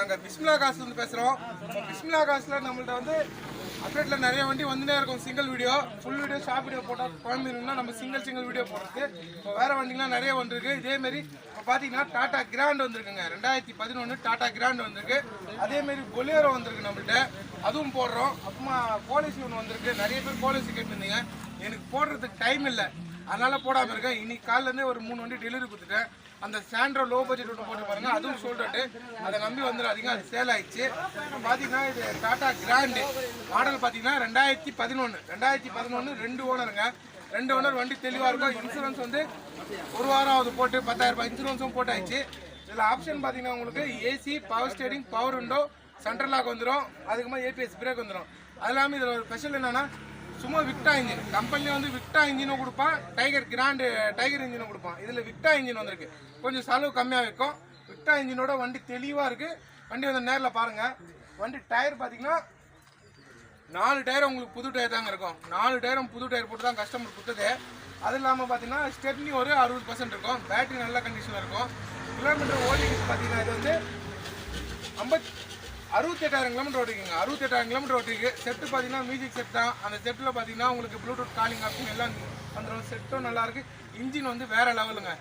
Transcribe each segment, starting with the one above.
நாங்கள் பிஸ்மில்லா கார்ஸ்லேருந்து பேசுகிறோம். பிஸ்மில்லா கார்ஸில் நம்மள்ட்ட வந்து அப்டேட்டில் நிறைய வண்டி வந்துட்டே இருக்கும். Single video, full video, short video போட்டால் குழம்புனா நம்ம சிங்கிள் வீடியோ போடுறது. இப்போ வேறு வண்டிலாம் நிறைய வந்துருக்கு. இதேமாரி இப்போ பார்த்தீங்கன்னா டாடா கிராண்ட் வந்துருக்குங்க. 2011 டாடா கிராண்ட் வந்திருக்கு. அதேமாரி பொலேரோ வந்திருக்கு நம்மள்ட்ட, அதுவும் போடுறோம். அப்புறமா பாலிசி ஒன்று வந்திருக்கு. நிறைய பேர் பாலிசி கேட்டுருந்தீங்க. எனக்கு போடுறதுக்கு டைம் இல்லை, அதனால் போடாமல் இருக்கேன். இன்னைக்கு காலிலேருந்தே ஒரு 3 வண்டி டெலிவரி கொடுத்துட்டேன். அந்த சாண்ட்ரோ லோ பட்ஜெட் ஒன்று போட்டு பாருங்க, அதுவும் சொல்லிட்டு அதை நம்பி வந்துடாதீங்க, அது சேல் ஆயிடுச்சு. பார்த்தீங்கன்னா இது டாடா கிராண்டு மாடல் பார்த்தீங்கன்னா 2011 2 ஓனருங்க. 2 ஓனர் வண்டி தெளிவாக இருக்கும். இன்சூரன்ஸ் வந்து 1 வாரம் அது போட்டு 10,000 ரூபாய் இன்சூரன்ஸும் போட்டாச்சு. இதில் ஆப்ஷன் பார்த்தீங்கன்னா உங்களுக்கு AC, power steering, power window, central lock வந்துடும். அதுக்குமா ஏபிஎஸ் பிரேக் வந்துடும். அது இல்லாமல் இதில் ஒரு ஸ்பெஷல் என்னென்னா சும்மா விக்டா இன்ஜின், கம்பெனியில் வந்து விக்டா இன்ஜினும் கொடுப்பான், டைகர் இன்ஜினும் கொடுப்பான். இதில் விக்டா இன்ஜின் வந்திருக்கு, கொஞ்சம் செலவு கம்மியாக இருக்கும். விக்டா இன்ஜினோட வண்டி தெளிவாக இருக்குது. வண்டி வந்து நேரில் பாருங்கள். வண்டி டயர் பார்த்தீங்கன்னா 4 டயர் உங்களுக்கு புது டயர் தாங்க இருக்கும். 4 டயரும் புது டயர் போட்டு தான் கஸ்டமர் கொடுத்தது. அது இல்லாமல் பார்த்தீங்கன்னா ஸ்டெப்னி ஒரு 60% இருக்கும். பேட்டரி நல்ல கண்டிஷனில் இருக்கும். கிலோமீட்டர் ஓடிக்கிட்டு பார்த்தீங்கன்னா இது வந்து 68,000 கிலோமீட்டர் ஓட்டிருக்குங்க. 68,000 கிலோமீட்டர் ஓட்டிருக்கு. செட்டு பார்த்தீங்கன்னா மியூசிக் செட் தான். அந்த செட்டில் பார்த்தீங்கன்னா உங்களுக்கு ப்ளூடூத் காலிங் ஆப்ஷன் எல்லாம் வந்துடும். செட்டும் நல்லாயிருக்கு. இன்ஜின் வந்து வேறு லெவலுங்க.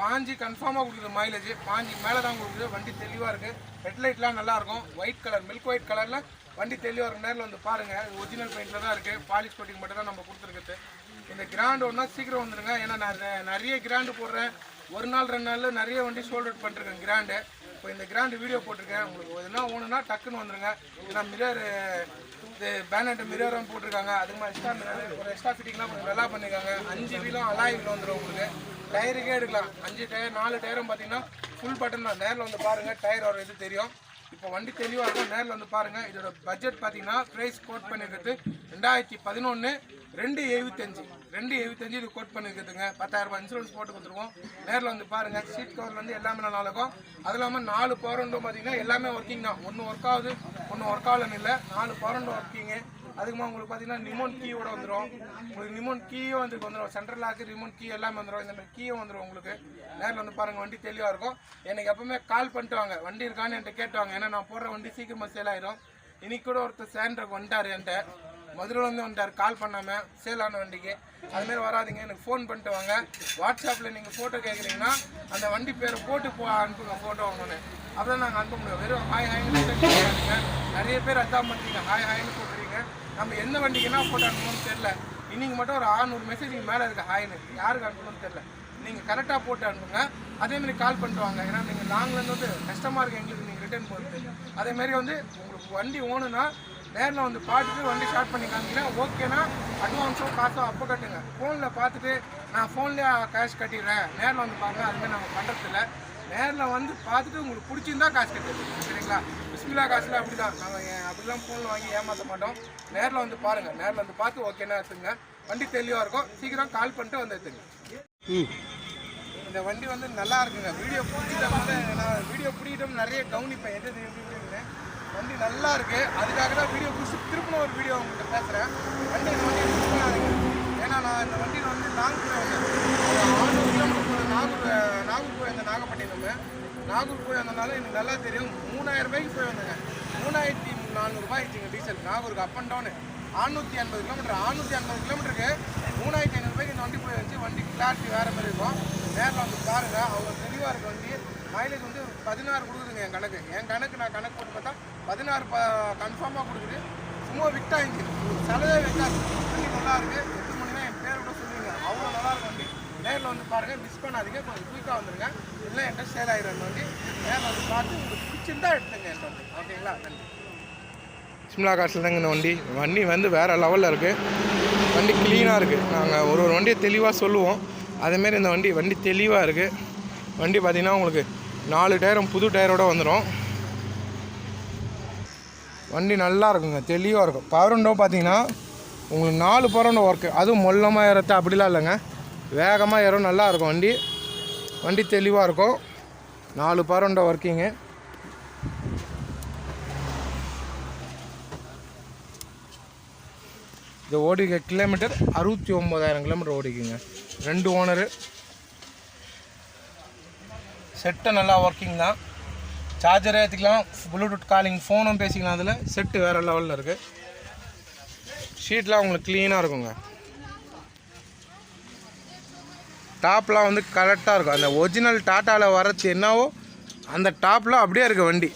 5 கன்ஃபார்மாக கொடுக்குது மைலேஜ். 5 மேலே தான் கொடுக்குது. வண்டி தெளிவாக இருக்குது. ஹெட்லைட்லாம் நல்லாயிருக்கும். ஒயிட் கலர், மில்க் ஒயிட் கலரில் வண்டி தெளிவாக இருக்கும். நேரில் வந்து பாருங்கள். ஒரிஜினல் பெயிண்டில் தான் இருக்குது. பாலிஷ் கோட்டிங் மட்டும் தான் நம்ம கொடுத்துருக்குது. இந்த கிராண்டு ஒன்றா சீக்கிரம் வந்துடுங்க. ஏன்னா நான் நிறைய கிராண்டு போடுறேன். 1 நாள் 2 நாளில் நிறைய வண்டி சோல்ட் அவுட் பண்ணிருக்கேன் கிராண்டு. இப்போ இந்த கிராண்டு வீடியோ போட்டிருக்கேன். உங்களுக்கு எதுனா ஒன்றுனா டக்குன்னு வந்துடுங்க. ஏன்னா மிரர், இது பேனட் மிரரும் போட்டிருக்காங்க. அதுக்கு மாதிரி எக்ஸ்ட்ரா மிரர், ஒரு எக்ஸ்ட்ரா ஃபிட்டிங்லாம் கொஞ்சம் நல்லா பண்ணியிருக்காங்க. 5 வீலும் அலாய் வீலும் வந்துடும் உங்களுக்கு. டயருக்கே எடுக்கலாம். 5 டயர் 4 டயரும் பார்த்தீங்கன்னா ஃபுல் பட்டன் தான். நேரில் வந்து பாருங்கள், டயர் வர இது தெரியும். இப்போ வண்டி தெளிவாக இருக்கும். நேரில் வந்து பாருங்கள். இதோட பட்ஜெட் பார்த்தீங்கன்னா ப்ரைஸ் கோட் பண்ணியிருக்கிறது 2011 275 இது கோட் பண்ணியிருக்குதுங்க. 10,000 ரூபாய் இன்சூரன்ஸ் போட்டு கொடுத்துருவோம். நேரில் வந்து பாருங்கள். சீட் கவர் வந்து எல்லாமே நல்லா இருக்கும். அது இல்லாமல் 4 பவர் விண்டோ பார்த்தீங்கன்னா எல்லாமே ஒர்க்கிங் தான். ஒன்று ஒர்க் ஆகுது, ஒன்று ஒர்க் ஆகலன்னு இல்லை. 4 பவர் விண்டோ ஒர்க்கிங்கு. அதுக்குமா உங்களுக்கு பார்த்தீங்கன்னா ரிமோட் கீயோட வந்துடும். உங்களுக்கு ரிமோட் கீயும் வந்துடும். சென்ட்ரல் லாக்கு, ரிமோட் கீ எல்லாமே வந்துடும். இந்த மாதிரி கீயும் வந்துடும் உங்களுக்கு. நேரில் வந்து பாருங்கள். வண்டி தெளிவாக இருக்கும். எனக்கு எப்பவுமே கால் பண்ணிட்டு வாங்க, வண்டி இருக்கான்னு என்கிட்ட கேட்டுவாங்க. ஏன்னா நான் போடுற வண்டி சீக்கிரமாக சேல் ஆயிடும். இன்னைக்கு கூட ஒருத்தர் சேண்ட்ரக்கு வந்துட்டார், என்கிட்ட மதுரையிலேருந்து வந்துட்டார் கால் பண்ணாமல், சேல் ஆன வண்டிக்கு. அதுமாரி வராதிங்க, எனக்கு ஃபோன் பண்ணிட்டு வாங்க. வாட்ஸ்அப்பில் நீங்கள் ஃபோட்டோ கேட்குறீங்கன்னா அந்த வண்டி பேரை போட்டு அனுப்புங்க, ஃபோட்டோ வாங்கன்னு. அப்போதான் நாங்கள் அனுப்ப முடியும். வெறும் ஹாய் ஹாய்னு கேட்குறீங்க. நிறைய பேர் அதான் பண்ணுறீங்க, ஹாய் ஹாய்னு போட்டுறீங்க. நம்ம எந்த வண்டிக்குன்னா ஃபோட்டோ அனுப்பணும்னு தெரில. இன்றைக்கி மட்டும் ஒரு 600 மெசேஜ் மேலே இருக்குது ஹாய்னு. யாருக்கு அனுப்பணும்னு தெரில. நீங்கள் கரெக்டாக போட்டு அனுப்புங்க. அதேமாரி கால் பண்ணிட்டு வாங்க. ஏன்னா நீங்கள் லாங்லேருந்து வந்து கஷ்டமாக இருக்குது எங்களுக்கு நீங்கள் ரிட்டர்ன் போகிறது. அதேமாரி வந்து உங்களுக்கு வண்டி ஓணுன்னா நேரில் வந்து பார்த்துட்டு வண்டி ஸ்டார்ட் பண்ணி காமிங்கன்னா ஓகேனா அட்வான்ஸோ காசோ அப்போ கட்டுங்க. ஃபோனில் பார்த்துட்டு நான் ஃபோன்லேயே கேஷ் கட்டிடுறேன், நேரில் வந்து பாருங்கள். அதுமாதிரி நாங்கள் பண்ணுறதில்ல. நேரில் வந்து பார்த்துட்டு உங்களுக்கு பிடிச்சிருந்தா காசு கட்டுது, சரிங்களா? பிஸ்மில்லா காசில் அப்படி தான். நாங்கள் அப்படிலாம் ஃபோனில் வாங்கி ஏமாற்ற மாட்டோம். நேரில் வந்து பாருங்கள். நேரில் வந்து பார்த்து ஓகேனா எடுத்துங்க. வண்டி தெளிவாக இருக்கும். சீக்கிரம் கால் பண்ணிட்டு வந்து எடுத்துங்க. இந்த வண்டி வந்து நல்லா இருக்குங்க. வீடியோ பிடிச்சிட்டா வந்து நான் வீடியோ பிடிக்கிட்டோம் நிறைய கவனிப்பேன். எது எப்படின்னு வண்டி நல்லா இருக்குது. அதுக்காக தான் வீடியோ பிடிச்சி திருப்பின ஒரு வீடியோ உங்கள்கிட்ட பேசுகிறேன். வண்டி இந்த வண்டியை மிஸ் பண்ணாதீங்க. ஏன்னா நான் இந்த வண்டியில் வந்து லாங் போய் வந்தேன். 600 கிலோமீட்டர் நாகூர் போய் வந்தேன். நாகூர் போய் வந்ததுனால எனக்கு நல்லா தெரியும். 3000 ரூபாய்க்கு போய் வந்தேங்க. 3400 ரூபாய் ஆயிடுச்சுங்க டீசல். நாகூருக்கு அப் அண்ட் டவுனு 680 கிலோமீட்டர். 680 கிலோமீட்டருக்கு 3500 ரூபாய்க்கு இந்த வண்டி போய் வந்துச்சு. வண்டி கிளாரிட்டி வேறு மாதிரி இருக்கும். நேரில் வந்து பாருங்கள். அவ்வளோ தெளிவாக இருக்குது வண்டி. மைலேஜ் வந்து 16 கொடுக்குதுங்க. என் கணக்கு நான் கணக்கு போட்டு பார்த்தா 16 கன்ஃபார்மாக கொடுக்குது. சும்மா விக்டா இன்ஜின் செலவே வைக்காது. வண்டி நல்லா இருக்குது. 8 மணினா என் பேர் கூட சொல்லுவீங்க. அவ்வளோ நல்லாயிருக்கும் வண்டி. நேரில் வந்து பாருங்கள். மிஸ் பண்ணாதீங்க. கொஞ்சம் குயிக்காக வந்துடுங்க. இல்லை என்கிட்ட சேல் ஆகிடும் வண்டி. நேரில் வந்து பார்த்து உங்களுக்கு பிடிச்சிருந்தா எடுத்துங்க என் வண்டி. ஓகேங்களா? நன்றி. பிஸ்மில்லா கார்ஸில் தாங்க இந்த வண்டி வந்து வேறு லெவலில் இருக்குது. வண்டி க்ளீனாக இருக்குது. நாங்கள் ஒரு வண்டியை தெளிவாக சொல்லுவோம். அதேமாரி இந்த வண்டி தெளிவாக இருக்குது. வண்டி பார்த்திங்கன்னா உங்களுக்கு 4 டயரும் புது டயரோடு வந்துடும். வண்டி நல்லா இருக்குங்க, தெளிவாக இருக்கும். பவர் விண்டோ பார்த்தீங்கன்னா உங்களுக்கு 4 பவர் விண்டோ ஒர்க்கு. அதுவும் மொல்லமாக ஏறத்த அப்படிலாம் இல்லைங்க, வேகமாக ஏறும். நல்லா இருக்கும் வண்டி தெளிவாக இருக்கும். 4 பவர் விண்டோ ஒர்க்கிங்கு. இது ஓடிக்க கிலோமீட்டர் 69,000 கிலோமீட்டர் ஓடிக்குங்க. 2 ஓனரு. செட்டை நல்லா ஒர்க்கிங் தான். சார்ஜர் ஏற்றிக்கலாம், ப்ளூடூத் காலிங் ஃபோனும் பேசிக்கலாம். அதில் செட்டு வேறு லெவலில் இருக்குது. ஷீட்லாம் உங்களுக்கு க்ளீனாக இருக்குங்க. டாப்லாம் வந்து கரெக்டாக இருக்கும். அந்த ஒரிஜினல் டாட்டாவில் வரது என்னவோ அந்த டாப்லாம் அப்படியே இருக்குது வண்டி.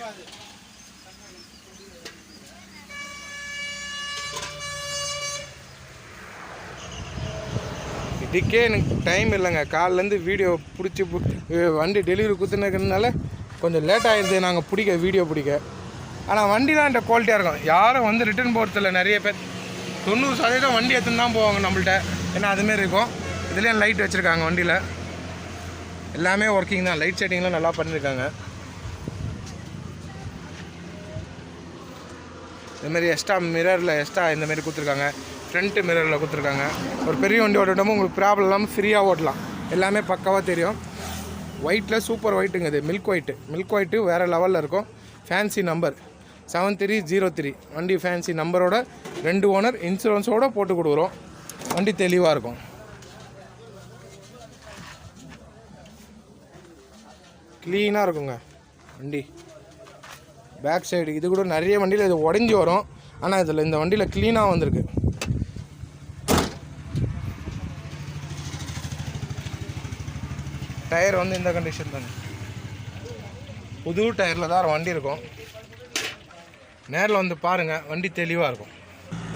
இதுக்கே எனக்கு டைம் இல்லைங்க. காலிலேருந்து வீடியோ பிடிச்சி வண்டி டெலிவரி கொடுத்துனதுனால கொஞ்சம் லேட் ஆகிடுது நாங்கள் வீடியோ பிடிக்க. ஆனால் வண்டிலாம் என்கிட்ட குவாலிட்டியாக இருக்கும். யாரும் வந்து ரிட்டர்ன் போகிறதில்ல. நிறைய பேர் 90% வண்டி எடுத்துன்னு தான் போவாங்க நம்மள்ட்ட. ஏன்னா அதுமாரி இருக்கும். இதுலேயும் லைட் வச்சுருக்காங்க வண்டியில். எல்லாமே ஒர்க்கிங் தான். லைட் செட்டிங்லாம் நல்லா பண்ணியிருக்காங்க. இதுமாரி எக்ஸ்ட்ரா இந்தமாரி கொடுத்துருக்காங்க. ஃப்ரண்ட்டு மிரரில் கொடுத்துருக்காங்க. ஒரு பெரிய வண்டி ஓட்டமும் உங்களுக்கு ப்ராப்ளம் இல்லாமல் ஃப்ரீயாக ஓட்டலாம். எல்லாமே பக்காவாக தெரியும். ஒயிட்டில் சூப்பர் ஒயிட்டுங்க. இது மில்க் ஒயிட்டு வேறு லெவலில் இருக்கும். ஃபேன்சி நம்பர் 7303 வண்டி ஃபேன்சி நம்பரோட 2 ஓனர் இன்சூரன்ஸோடு போட்டு கொடுக்குறோம். வண்டி தெளிவாக இருக்கும். க்ளீனாக இருக்குங்க வண்டி. பேக் சைடு இது கூட நிறைய வண்டியில் இது உடஞ்சி வரும். ஆனால் இதில் இந்த வண்டியில் க்ளீனாக வந்திருக்கு. டயர் வந்து இந்த கண்டிஷன் தானே. புது டயரில் தான் வண்டி இருக்கும். நேரில் வந்து பாருங்கள், வண்டி தெளிவாக இருக்கும்.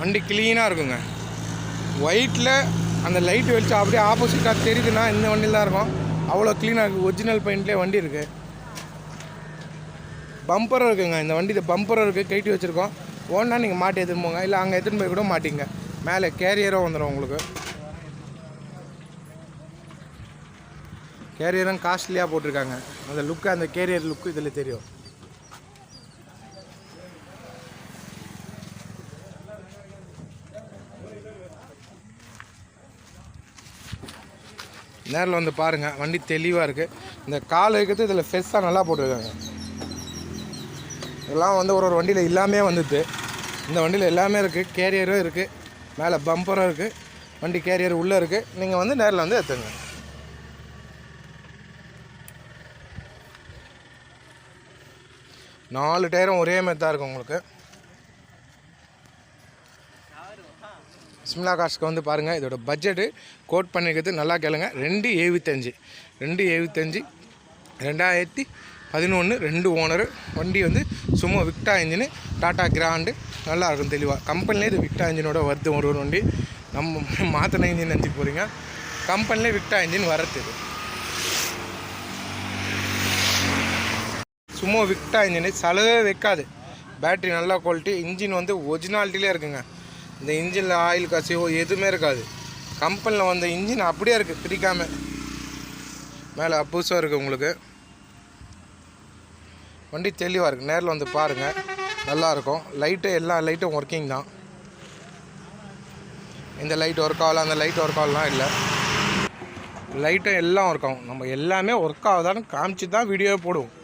வண்டி க்ளீனாக இருக்குங்க. ஒயிட்டில் அந்த லைட் வெளிச்சா அப்படியே ஆப்போசிட்டாக தெரியுதுன்னா இந்த வண்டியில் தான் இருக்கும். அவ்வளோ க்ளீனாக இருக்குது. ஒரிஜினல் பெயிண்ட்லேயே வண்டி இருக்குது. பம்பரும் இருக்குங்க. இந்த வண்டி பம்பரும் இருக்குது. கைட்டி வச்சுருக்கோம். ஒன்றா நீங்கள் மாட்டி எடுத்துன்னு போங்க. இல்லை அங்கே எடுத்துன்னு போய் கூட மாட்டிங்க. மேலே கேரியரும் வந்துடும் உங்களுக்கு. கேரியரும் காஸ்ட்லியாக போட்டிருக்காங்க. அந்த லுக்கு, அந்த கேரியர் லுக்கு இதில் தெரியும். நேரில் வந்து பாருங்கள், வண்டி தெளிவாக இருக்குது. இந்த கால் இருக்கிறது இதில் ஃபெஸ்ஸாக நல்லா போட்டிருக்காங்க. இதெல்லாம் வந்து ஒரு வண்டியில் எல்லாமே வந்துது. இந்த வண்டியில் எல்லாமே இருக்குது. கேரியரும் இருக்குது. மேலே பம்பரும் இருக்குது. வண்டி கேரியர் உள்ளே இருக்குது. நீங்கள் வந்து நேரில் வந்து எடுத்துங்க. நாலு டயரும் ஒரே மாதிரி தான் இருக்கும் உங்களுக்கு. பிஸ்மில்லா கார்ஸ்க்கு வந்து பாருங்கள். இதோட பட்ஜெட்டு கோட் பண்ணிக்கிறது நல்லா கேளுங்க. 275 2011 2 ஓனரு. வண்டி வந்து சும்மா விக்டா இன்ஜினு, டாட்டா கிராண்டு. நல்லாயிருக்கும் தெளிவாக. கம்பெனிலே இது விக்டா இன்ஜினோட வருது. ஒரு வண்டி நம்ம மாற்றின இன்ஜின் நினச்சி போகிறீங்க. கம்பெனிலே விக்டா இன்ஜின் வரது. சும்மா விக்டா இன்ஜினு செலவே வைக்காது. பேட்ரி நல்ல குவாலிட்டி. இன்ஜின் வந்து ஒரிஜினாலிட்டிலே இருக்குங்க. இந்த இன்ஜினில் ஆயில் கசிவோ எதுவுமே இருக்காது. கம்பெனியில் வந்த இன்ஜின் அப்படியே இருக்குது, பிரிக்காமல். மேலே புதுசாக இருக்குது உங்களுக்கு. வண்டி தெளிவாக இருக்குது. நேரில் வந்து பாருங்கள், நல்லாயிருக்கும். லைட்டு எல்லா லைட்டும் ஒர்க்கிங் தான். இந்த லைட் ஒர்க் ஆகலாம், அந்த லைட் ஒர்க் ஆகலாம் இல்லை. லைட்டும் எல்லாம் ஒர்க் ஆகும். நம்ம எல்லாமே ஒர்க் ஆகுதான்னு காமிச்சு தான் வீடியோவே போடுவோம்.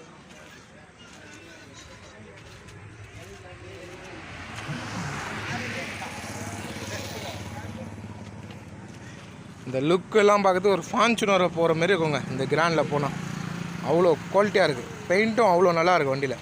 இந்த லுக்கெல்லாம் பார்க்குறது ஒரு ஃபார்ச்சுனரை போகிற மாதிரி இருக்குங்க. இந்த கிராண்டில் போனால் அவ்வளோ குவாலிட்டியாக இருக்குது. பெயிண்ட்டும் அவ்வளோ நல்லா இருக்குது வண்டியில்.